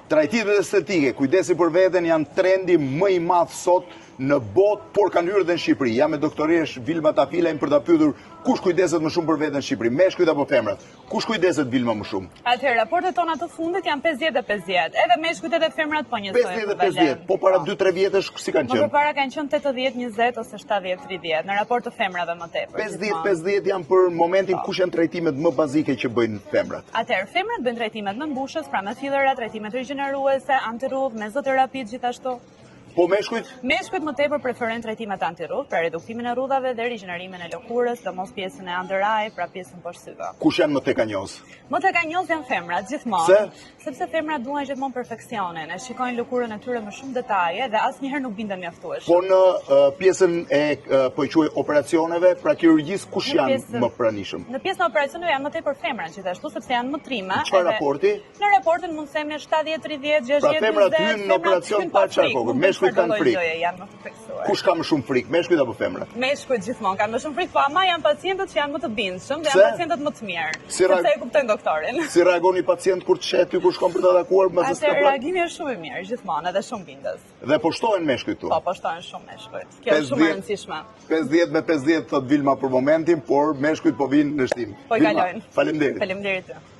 Trajtimet estetike, kujdesi për veten janë trendi më i madh sot në botë, por kanë hyrë dhe në Shqipëri. Jam me doktoresh Vilma Tafilajm për ta pyetur kush kujdeset më shumë për veten në Shqipëri, meshkujt apo femrat? Kush kujdeset Vilma më shumë? Atëherë, raportet tona të fundit janë 50-50. Edhe meshkujt edhe femrat po njësoj. 50-50, po para 2-3 vjetësh si kanë qenë? Më përpara kanë qenë 80-20 ose 70-30 në raport të femrave më tepër. 50-50 janë për momentin kush janë trajtimet më bazike që bëjnë femrat. Atëherë, femrat bëjnë trajtimet me mbushës, pra me fillera, trajtimet rigjeneruese, antirrudh, mezoterapi gjithashtu. Po meshkujt? Meshkujt më tepër preferojnë trajtimet antirrudh, pra reduktimin e rrudhave dhe rigjenerimin e lëkurës, domos pjesën e under eye, pra pjesën poshtë syve. Kush janë më tekanjoz? Më tekanjoz janë femrat, gjithmonë. Se? Sepse femrat duan gjithmonë perfeksionin, e shikojnë lëkurën e tyre me shumë detaje dhe asnjëherë nuk binden mjaftueshëm. Po në pjesën e po i quaj operacioneve, pra kirurgjisë, kush janë më pranishëm? Në pjesën e operacioneve janë më tepër femrat gjithashtu, sepse janë më trima. Çfarë raporti? Në raportin mund të themi 70-30, 60-40. Pra femrat hynë në operacion pa çfarë kokë. Meshkujt kanë frikë. Janë më të fiksuar. Kush ka më shumë frikë, meshkujt apo femrat? Meshkujt gjithmonë kanë më shumë frikë, po ama janë pacientët që janë më të bindshëm dhe janë pacientët më të mirë. Sepse e kuptojnë doktorin. Si reagon një pacient kur të shet ty kur shkon për të takuar me atë reagimi është shumë i mirë, gjithmonë, edhe shumë bindës. Dhe poshtohen meshkujt tu? Po, poshtohen shumë meshkujt. Kjo është shumë e rëndësishme. 50-50 thot Vilma për momentin, por meshkujt po vinë në shtim. Po i kalojnë. Faleminderit. Faleminderit.